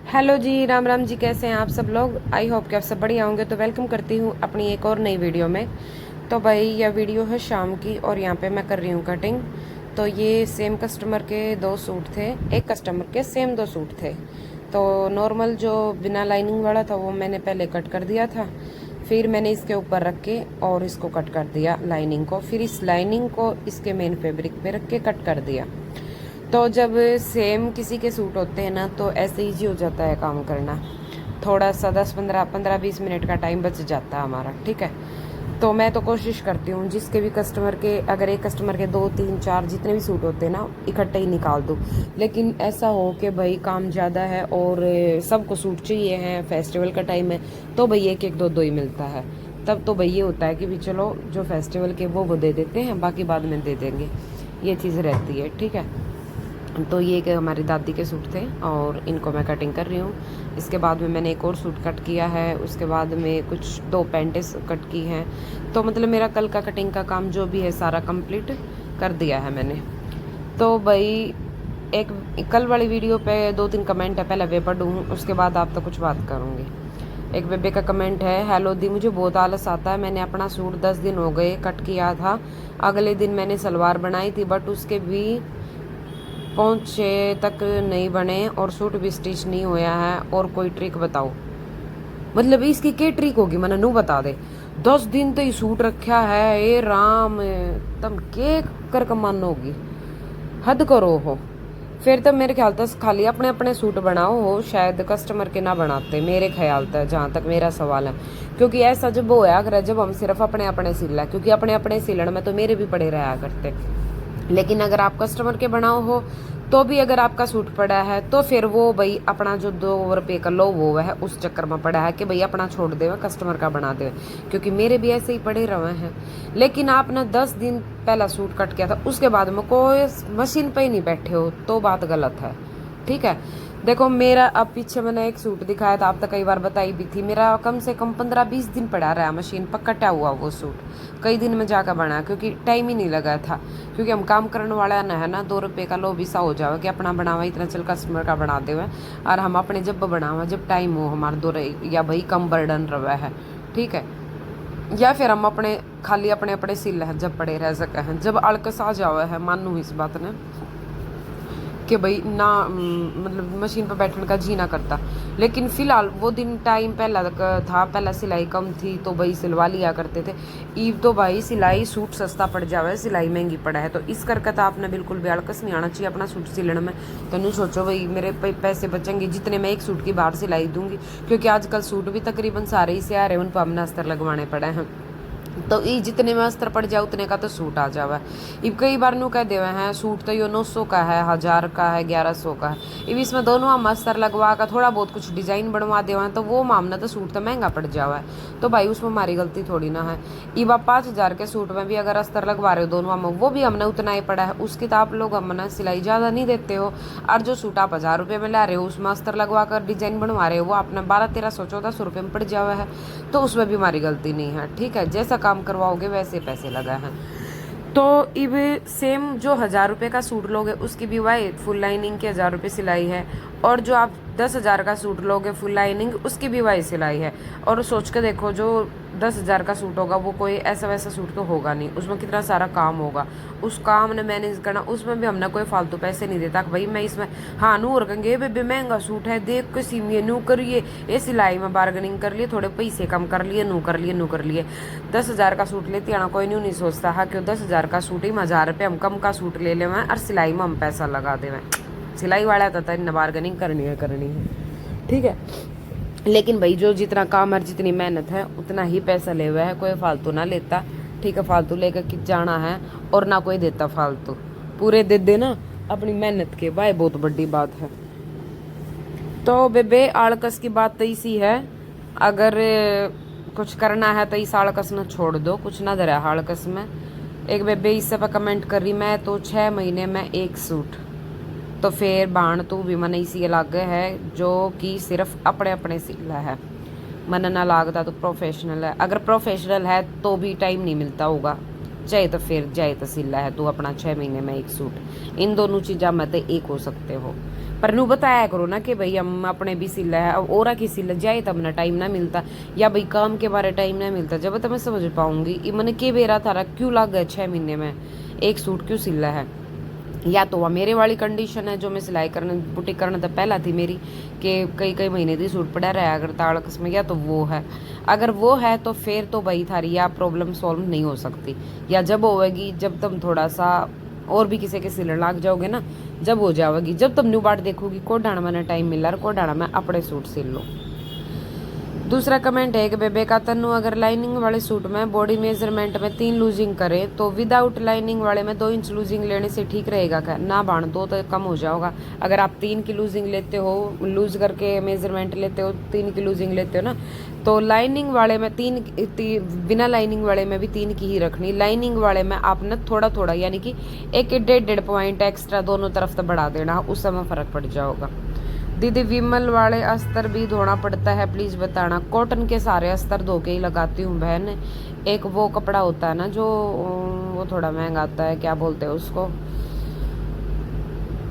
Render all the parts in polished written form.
Hello जी, राम राम जी। कैसे हैं आप सब लोग? आई होप कि आप सब बढ़िया होंगे। तो वेलकम करती हूँ अपनी एक और नई वीडियो में। तो भाई यह वीडियो है शाम की और यहाँ पे मैं कर रही हूँ कटिंग। तो ये सेम कस्टमर के दो सूट थे, एक कस्टमर के सेम दो सूट थे। तो नॉर्मल जो बिना लाइनिंग वाला था वो मैंने पहले कट कर दिया था, फिर मैंने इसके ऊपर रख के और इसको कट कर दिया लाइनिंग को, फिर इस लाइनिंग को इसके मेन फैब्रिक पे रख के कट कर दिया। तो जब सेम किसी के सूट होते हैं ना तो ऐसे ईजी हो जाता है काम करना। थोड़ा सा 10 15 15 20 मिनट का टाइम बच जाता है हमारा, ठीक है। तो मैं तो कोशिश करती हूँ जिसके भी कस्टमर के, अगर एक कस्टमर के 2 3 4 जितने भी सूट होते हैं ना इकट्ठे ही निकाल दूँ। लेकिन ऐसा हो कि भाई काम ज़्यादा है और सबको सूट चाहिए हैं, फेस्टिवल का टाइम है, तो भाई एक एक दो दो ही मिलता है। तब तो भाई ये होता है कि भी चलो जो फेस्टिवल के वो दे देते हैं, बाकी बाद में दे देंगे। ये चीज़ रहती है, ठीक है। तो ये कि हमारी दादी के सूट थे और इनको मैं कटिंग कर रही हूँ। इसके बाद में मैंने एक और सूट कट किया है, उसके बाद में कुछ 2 पैंटें कट की हैं। तो मतलब मेरा कल का कटिंग का काम जो भी है सारा कंप्लीट कर दिया है मैंने। तो भाई एक कल वाली वीडियो पे 2 3 कमेंट है, पहले वे पढ़ूँ उसके बाद आप तो कुछ बात करूँगी। एक बेबे का कमेंट है, हेलो दी, मुझे बहुत आलस आता है। मैंने अपना सूट 10 दिन हो गए कट किया था, अगले दिन मैंने सलवार बनाई थी बट उसके भी पहुँचे तक नहीं बने और सूट भी स्टिच नहीं होया है, और कोई ट्रिक बताओ। मतलब इसकी क्या ट्रिक होगी, मैंने नू बता दे। 10 दिन तो ये सूट रखा है, ए राम, तुम के कर कमान होगी, हद करो हो। फिर तो मेरे ख्याल तक खाली अपने अपने सूट बनाओ हो, शायद कस्टमर के ना बनाते, मेरे ख्याल तक जहाँ तक मेरा सवाल है। क्योंकि ऐसा जब होया करे जब हम सिर्फ अपने अपने सिल है, क्योंकि अपने अपने सिलन में तो मेरे भी पड़े रहा करते। लेकिन अगर आप कस्टमर के बनाओ हो तो भी अगर आपका सूट पड़ा है तो फिर वो भाई अपना जो 2 रुपये का लो वो है उस चक्कर में पड़ा है कि भाई अपना छोड़ दे कस्टमर का बना दे। क्योंकि मेरे भी ऐसे ही पड़े रहे हैं। लेकिन आपने 10 दिन पहला सूट कट किया था, उसके बाद में कोई मशीन पे ही नहीं बैठे हो तो बात गलत है, ठीक है। देखो मेरा अब पीछे मैंने एक सूट दिखाया था, आप तो कई बार बताई भी थी, मेरा कम से कम 15 20 दिन पड़ा रहा मशीन पर कटा हुआ वो सूट। कई दिन में जाकर बना क्योंकि टाइम ही नहीं लगा था। क्योंकि हम काम करने वाला ना है ना, 2 रुपये का लो भी सा हो जावे कि अपना बनावा इतना चल कस्टमर का बना दे और हम अपने जब बनावा जब टाइम हो हमारे दो या भाई कम बर्डन रहा है, ठीक है। या फिर हम अपने खाली अपने अपने सिल है जब पड़े रह सके हैं, जब अड़कस आ जावे है, मानू इस बात ने कि भाई ना मतलब मशीन पर बैठने का जी ना करता। लेकिन फिलहाल वो दिन टाइम पहला था, पहला सिलाई कम थी तो भाई सिलवा लिया करते थे। ईव तो भाई सिलाई सूट सस्ता पड़ जावे, सिलाई महंगी पड़ा है, तो इस करके तो आपने बिल्कुल भी आलकस नहीं आना चाहिए अपना सूट सिलने में। तो नहीं सोचो भाई मेरे पैसे बचेंगे जितने मैं एक सूट की बाहर सिलाई दूंगी, क्योंकि आजकल सूट भी तकरीबन सारे ही से आ रहे हैं, उन पर हमने अस्तर लगवाने पड़े हैं। तो ये जितने में अस्तर पड़ जाए उतने का तो सूट आ जावा। इब कई बार नु कह देवे हैं सूट तो यो 900 का है, 1000 का है, 1100 का है। इब इसमें दोनों हम अस्तर लगवा कर थोड़ा बहुत कुछ डिजाइन बनवा देवा तो वो मामला तो सूट तो महंगा पड़ जावा है। तो भाई उसमें हमारी गलती थोड़ी ना है। इब आप 5000 के सूट में भी अगर अस्तर लगवा रहे हो दोनों में, वो भी हमने उतना ही पड़ा है, उसकी तो आप लोग हमने सिलाई ज़्यादा नहीं देते हो। और जो सूट आप 1000 रुपये में ला रहे हो उसमें अस्तर लगवा कर डिजाइन बनवा रहे हो वो आपने 12 1300 1400 रुपये में पड़ जावा है। तो उसमें भी हमारी गलती नहीं है, ठीक है। जैसा काम करवाओगे वैसे पैसे लगा है। तो इब सेम जो 1000 रुपये का सूट लोगे उसकी भी वही फुल लाइनिंग की 1000 रुपये सिलाई है, और जो आप 10,000 का सूट लोगे फुल लाइनिंग उसकी भी वही सिलाई है। और सोच के देखो जो 10,000 का सूट होगा वो कोई ऐसा वैसा सूट तो होगा नहीं, उसमें कितना सारा काम होगा, उस काम ने मैनेज करना, उसमें भी हमने कोई फालतू पैसे नहीं देता कि भाई मैं इसमें हाँ नू रखेंगे बेबे महंगा सूट है देख के सीमिए नू करिए, ये सिलाई में बार्गेनिंग कर लिए, थोड़े पैसे कम कर लिए, नू कर लिए नू कर लिए। 10,000 का सूट लेती आना कोई नहीं सोचता हाँ क्यों 10,000 का सूट ही में 1000 रुपये हम कम का सूट ले लेवें और सिलाई में हम पैसा लगा देवें। सिलाई वाला तो इन बार्गेनिंग करनी है, ठीक है। लेकिन भाई जो जितना काम और जितनी मेहनत है उतना ही पैसा ले हुआ है, कोई फालतू ना लेता, ठीक है। फालतू लेकर कि जाना है और ना कोई देता फालतू, पूरे दे देना अपनी मेहनत के, भाई बहुत बड़ी बात है। तो बेबे आलकस की बात तो इसी है, अगर कुछ करना है तो इस आलकस न छोड़ दो, कुछ ना दे रहा आलकस में। एक बेबे इससे पर कमेंट कर रही, मैं तो 6 महीने में एक सूट, तो फिर बाण तू भी मन इसी अलग है जो कि सिर्फ अपने अपने सिला है, मन ना लागता तो प्रोफेशनल है। अगर प्रोफेशनल है तो भी टाइम नहीं मिलता होगा, चाहे तो फिर जाए तो सिला है तू अपना 6 महीने में एक सूट। इन दोनों चीज़ा में तो एक हो सकते हो। पर नू बताया करो ना कि भाई हम अपने भी सिला है, अब और की सिला जाए तब ना टाइम ना मिलता, या भाई काम के बारे टाइम ना मिलता। जब तक मैं समझ पाऊंगी ये मैंने के बेरा थारा क्यों लग गया 6 महीने में एक सूट क्यों सिला है। या तो वह मेरे वाली कंडीशन है जो मैं सिलाई करने बुटीक करने तो पहला थी मेरी कि कई कई महीने की सूट पड़ा रहा अगर ताड़कस में, या तो वो है। अगर वो है तो फिर तो भाई थारी या प्रॉब्लम सॉल्व नहीं हो सकती, या जब होएगी जब तुम थोड़ा सा और भी किसी के सिलने लग जाओगे ना, जब हो जाओगी, जब तुम न्यू बाट देखोगी को डाना मैंने टाइम मिला को डाना मैं अपने सूट सिल लो। दूसरा कमेंट है कि बेबे का तन्नू अगर लाइनिंग वाले सूट में बॉडी मेजरमेंट में 3 लूजिंग करे तो विदाउट लाइनिंग वाले में 2 इंच लूजिंग लेने से ठीक रहेगा क्या? ना बाण 2 तो कम हो जाओगा। अगर आप 3 की लूजिंग लेते हो, लूज करके मेजरमेंट लेते हो, 3 की लूजिंग लेते हो ना, तो लाइनिंग वाले में बिना लाइनिंग वाले में भी 3 की ही रखनी। लाइनिंग वाले में आपने थोड़ा थोड़ा यानी कि 1.5 पॉइंट एक्स्ट्रा दोनों तरफ से बढ़ा देना, उस समय फर्क पड़ जाओगा। दीदी विमल वाले अस्तर भी धोना पड़ता है प्लीज बताना। कॉटन के सारे अस्तर धो के ही लगाती हूँ बहन। एक वो कपड़ा होता है ना जो वो थोड़ा महंगा आता है, क्या बोलते हैं उसको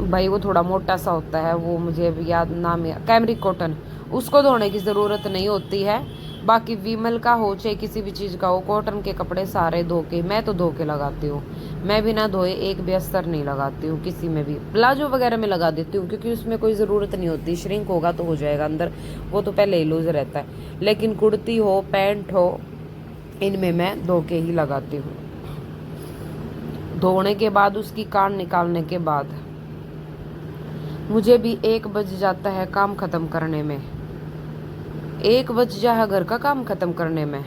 भाई, वो थोड़ा मोटा सा होता है, वो मुझे अभी याद नाम है, कैमरिक कॉटन, उसको धोने की ज़रूरत नहीं होती है। बाकी विमल का हो चाहे किसी भी चीज़ का हो, कॉटन के कपड़े सारे धो के, मैं तो धो के लगाती हूँ। मैं बिना धोए एक भी अस्तर नहीं लगाती हूँ किसी में भी। प्लाजो वगैरह में लगा देती हूँ क्योंकि उसमें कोई ज़रूरत नहीं होती, श्रिंक होगा तो हो जाएगा अंदर, वो तो पहले ही लूज रहता है। लेकिन कुर्ती हो पैंट हो इनमें मैं धो के ही लगाती हूँ। धोने के बाद उसकी कान निकालने के बाद मुझे भी 1 बज जाता है काम ख़त्म करने में। 1 बज जा है घर का काम ख़त्म करने में?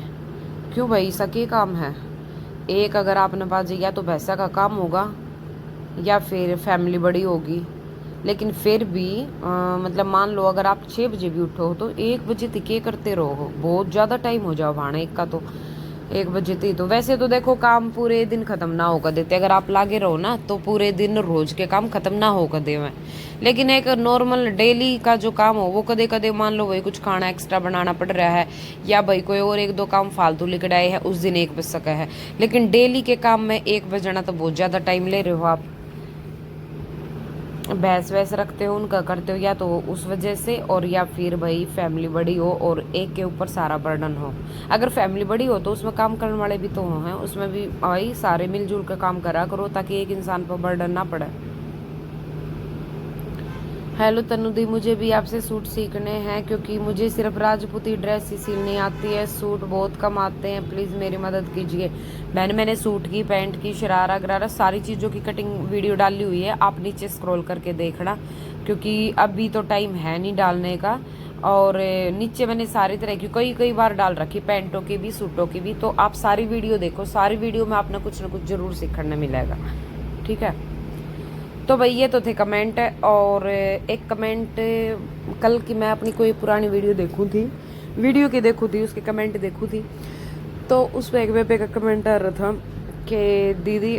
क्यों भाई, ऐसा क्या काम है? एक अगर आपने बाजी या तो पैसा का काम होगा या फिर फैमिली बड़ी होगी। लेकिन फिर भी मतलब मान लो अगर आप 6 बजे भी उठो तो 1 बजे तक के करते रहो, बहुत ज़्यादा टाइम हो जाओ भाने एक का तो 1 बजे तक। तो वैसे तो देखो काम पूरे दिन ख़त्म ना होकर देते, अगर आप लागे रहो ना तो पूरे दिन रोज के काम ख़त्म ना होकर देवे। लेकिन एक नॉर्मल डेली का जो काम हो वो कदे कदे मान लो भाई कुछ खाना एक्स्ट्रा बनाना पड़ रहा है, या भाई कोई और 1-2 काम फालतू लिख आए है, उस दिन 1 बज सका है। लेकिन डेली के काम में 1 बजना तो बहुत ज़्यादा टाइम ले रहे हो आप। भैंस वैस रखते हो उनका करते हो, या तो उस वजह से, और या फिर भाई फैमिली बड़ी हो और एक के ऊपर सारा बर्डन हो। अगर फैमिली बड़ी हो तो उसमें काम करने वाले भी तो हैं, उसमें भी भाई सारे मिलजुल कर काम करा करो ताकि एक इंसान पर बर्डन ना पड़े। हेलो तनु दी, मुझे भी आपसे सूट सीखने हैं क्योंकि मुझे सिर्फ राजपूती ड्रेस ही सिलनी आती है, सूट बहुत कम आते हैं, प्लीज़ मेरी मदद कीजिए। बहन मैंने सूट की, पैंट की, शरारा गरारा सारी चीज़ों की कटिंग वीडियो डाली हुई है, आप नीचे स्क्रॉल करके देखना क्योंकि अभी तो टाइम है नहीं डालने का। और नीचे मैंने सारी तरह की कई बार डाल रखी, पैंटों की भी सूटों की भी, तो आप सारी वीडियो देखो, सारी वीडियो में आपने कुछ ना कुछ ज़रूर सीखने मिलेगा। ठीक है, तो भाई ये तो थे कमेंट। और एक कमेंट कल की मैं अपनी कोई पुरानी वीडियो देखूँ थी उसके कमेंट देखूँ थी, तो उस पर एक बेबे का कमेंट आ रहा था कि दीदी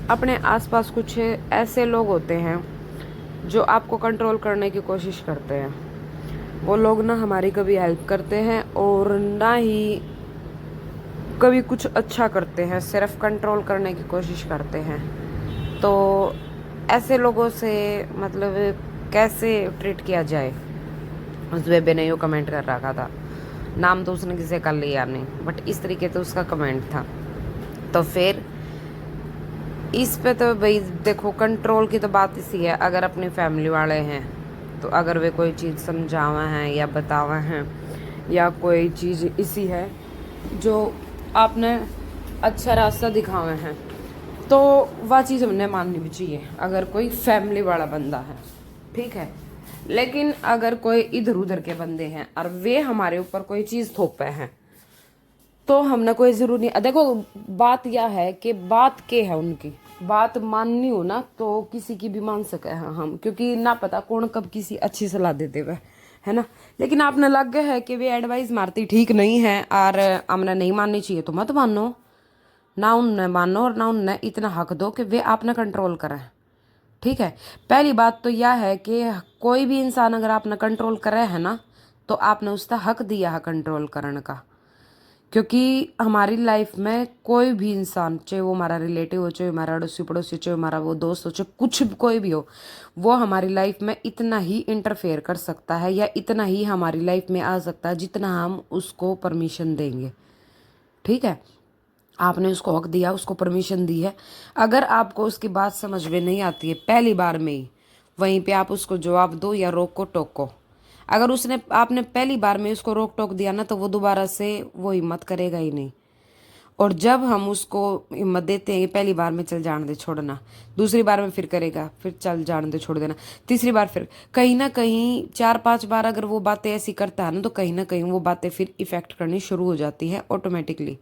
अपने आसपास कुछ ऐसे लोग होते हैं जो आपको कंट्रोल करने की कोशिश करते हैं। वो लोग ना हमारी कभी हेल्प करते हैं और ना ही कभी कुछ अच्छा करते हैं, सिर्फ कंट्रोल करने की कोशिश करते हैं। तो ऐसे लोगों से मतलब कैसे ट्रीट किया जाए, उस बेबे ने यो कमेंट कर रखा था। नाम तो उसने किसी कर लिया नहीं, बट इस तरीके से उसका कमेंट था। तो फिर इस पे तो भाई देखो कंट्रोल की तो बात इसी है, अगर अपनी फैमिली वाले हैं तो अगर वे कोई चीज़ समझावा हैं या बतावा हैं या कोई चीज़ इसी है जो आपने अच्छा रास्ता दिखावे हैं तो वह चीज़ हमने माननी भी चाहिए, अगर कोई फैमिली वाला बंदा है, ठीक है। लेकिन अगर कोई इधर उधर के बंदे हैं और वे हमारे ऊपर कोई चीज़ थोपे हैं तो हमने कोई ज़रूर नहीं। देखो बात यह है कि बात के है उनकी बात माननी हो ना तो किसी की भी मान सके हैं हम, क्योंकि ना पता कौन कब किसी अच्छी सलाह दे देवे, है ना। लेकिन आपने लग गया है कि वे एडवाइस मारती ठीक नहीं है और हमने नहीं माननी चाहिए, तो मत मानो ना, उनने मानो और ना उनने इतना हक दो कि वे आपने कंट्रोल करें। ठीक है, पहली बात तो यह है कि कोई भी इंसान अगर आपने कंट्रोल करे है ना तो आपने उसका हक दिया है कंट्रोल करने का। क्योंकि हमारी लाइफ में कोई भी इंसान, चाहे वो हमारा रिलेटिव हो, चाहे हमारा अड़ोसी पड़ोसी, चाहे हमारा वो दोस्त हो, चाहे कुछ भी कोई भी हो, वो हमारी लाइफ में इतना ही इंटरफेयर कर सकता है या इतना ही हमारी लाइफ में आ सकता है जितना हम उसको परमिशन देंगे। ठीक है, आपने उसको हक दिया, उसको परमिशन दी है। अगर आपको उसकी बात समझ में नहीं आती है पहली बार में ही, वहीं पे आप उसको जवाब दो या रोको टोको। अगर उसने आपने पहली बार में उसको रोक टोक दिया ना, तो वो दोबारा से वो हिम्मत करेगा ही नहीं। और जब हम उसको हिम्मत देते हैं पहली बार में, चल जान दे छोड़ना, दूसरी बार में फिर करेगा, फिर चल जान दे छोड़ देना, तीसरी बार फिर, कहीं ना कहीं 4-5 बार अगर वो बातें ऐसी करता है ना, तो कहीं ना कहीं वो बातें फिर इफेक्ट करनी शुरू हो जाती है ऑटोमेटिकली।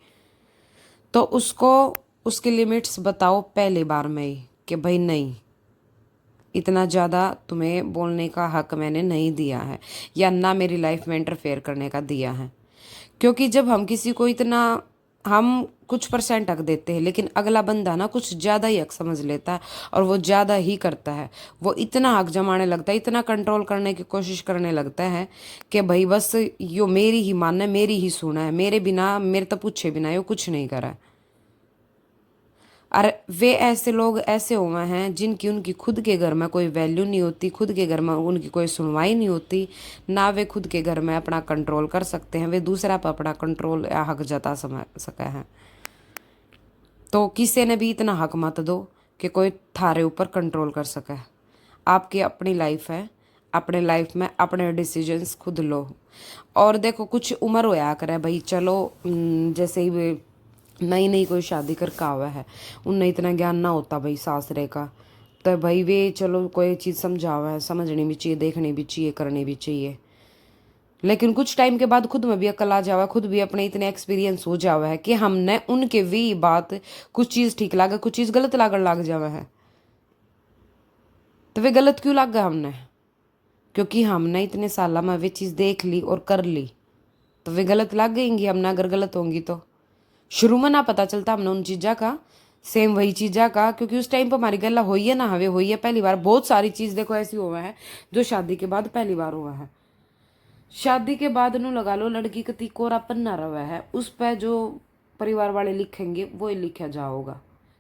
तो उसको उसकी लिमिट्स बताओ पहली बार में ही कि भाई नहीं, इतना ज़्यादा तुम्हें बोलने का हक मैंने नहीं दिया है, या ना मेरी लाइफ में इंटरफेयर करने का दिया है। क्योंकि जब हम किसी को इतना, हम कुछ परसेंट हक देते हैं, लेकिन अगला बंदा ना कुछ ज़्यादा ही हक समझ लेता है और वो ज़्यादा ही करता है। वो इतना हक जमाने लगता है, इतना कंट्रोल करने की कोशिश करने लगता है कि भाई बस यो मेरी ही मानना है, मेरी ही सुना है, मेरे बिना, मेरे तो पूछे बिना यो कुछ नहीं करा है। और वे ऐसे लोग ऐसे हुए हैं जिनकी, उनकी खुद के घर में कोई वैल्यू नहीं होती, खुद के घर में उनकी कोई सुनवाई नहीं होती, ना वे खुद के घर में अपना कंट्रोल कर सकते हैं, वे दूसरा पर अपना कंट्रोल या हक जता सके हैं। तो किसी ने भी इतना हक मत दो कि कोई थारे ऊपर कंट्रोल कर सके। आपकी अपनी लाइफ है, अपने लाइफ में अपने डिसीजंस खुद लो। और देखो, कुछ उम्र होया करे भाई, चलो जैसे ही वे नई नई कोई शादी करके आवा है, उन्हें इतना ज्ञान ना होता भाई सासरे का, तो भाई वे चलो कोई चीज़ समझावा है, समझनी भी चाहिए, देखनी भी चाहिए, करनी भी चाहिए। लेकिन कुछ टाइम के बाद खुद में भी अकल आ जावा, खुद भी अपने इतने एक्सपीरियंस हो जावा है कि हमने उनके भी बात, कुछ चीज़ ठीक लागे, कुछ चीज़ गलत लागण लाग जावा है। तो वे गलत क्यों लाग गया हमने? क्योंकि हमने इतने साल में वे चीज़ देख ली और कर ली, तो वे गलत लग गएंगी हमने अगर गलत होंगी तो। शुरू में ना पता चलता हमने उन चीज़ा का, सेम वही चीज़ा का, क्योंकि उस टाइम पर हमारी गला हुई है ना, हवे हुई है पहली बार। बहुत सारी चीज़ देखो ऐसी हुआ है जो शादी के बाद पहली बार हुआ है। शादी के बाद नू लगा लो लड़की कती कोरा पन्ना रवा है, उस पर जो परिवार वाले लिखेंगे वो ही लिखा जाओगा।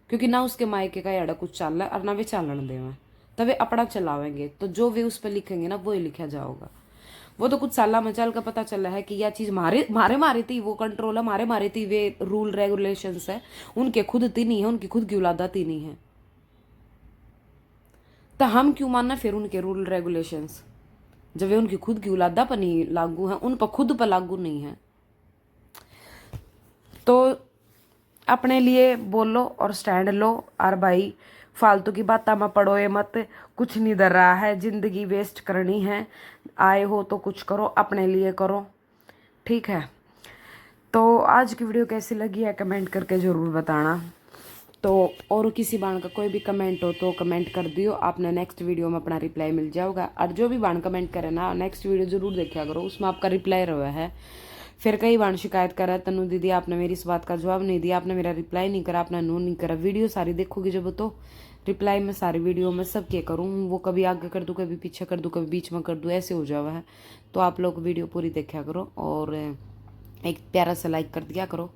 क्योंकि ना उसके मायके का याड़ा कुछ चाल है और ना वे चालन देवे, तब वे अपना चलावेंगे, तो जो वे उस पर लिखेंगे ना वो ही लिखा जाओगा। वो तो कुछ साला मचाल का पता चला है कि यह चीज़ मारे मारे मारे थी, वो कंट्रोल है मारे मारे थी, वे रूल रेगुलेशंस है उनके खुद ती नहीं है, उनकी खुद की औलादा ती नहीं है। तो हम क्यों मानना फिर उनके रूल रेगुलेशंस, जब वे उनकी खुद की औलादा पर नहीं लागू है, उन पर खुद पर लागू नहीं है। तो अपने लिए बोलो और स्टैंड लो। और भाई फालतू की बात में पड़ो ये मत, कुछ नहीं डर रहा है, जिंदगी वेस्ट करनी है, आए हो तो कुछ करो, अपने लिए करो। ठीक है, तो आज की वीडियो कैसी लगी है कमेंट करके ज़रूर बताना। तो और किसी बाण का कोई भी कमेंट हो तो कमेंट कर दियो, आपने नेक्स्ट वीडियो में अपना रिप्लाई मिल जाएगा। और जो भी बाण कमेंट करे ना, नेक्स्ट वीडियो ज़रूर देखा करो, उसमें आपका रिप्लाई रहा है। फिर कई बार शिकायत कर रहा है, तनु दीदी आपने मेरी इस बात का जवाब नहीं दिया, आपने मेरा रिप्लाई नहीं करा, आपने नो नहीं करा। वीडियो सारी देखोगी जब तो रिप्लाई में सारी वीडियो में सब क्या करूँ, वो कभी आगे कर दूँ, कभी पीछे कर दूँ, कभी बीच में कर दूँ, ऐसे हो जावा है। तो आप लोग वीडियो पूरी देखा करो और एक प्यारा सा लाइक कर दिया करो,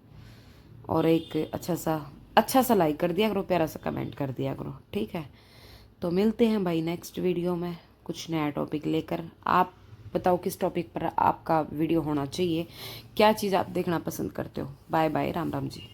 और एक अच्छा सा लाइक कर दिया करो, प्यारा सा कमेंट कर दिया करो। ठीक है, तो मिलते हैं भाई नेक्स्ट वीडियो में कुछ नया टॉपिक लेकर। आप बताओ किस टॉपिक पर आपका वीडियो होना चाहिए, क्या चीज़ आप देखना पसंद करते हो। Bye bye, Ram Ram ji.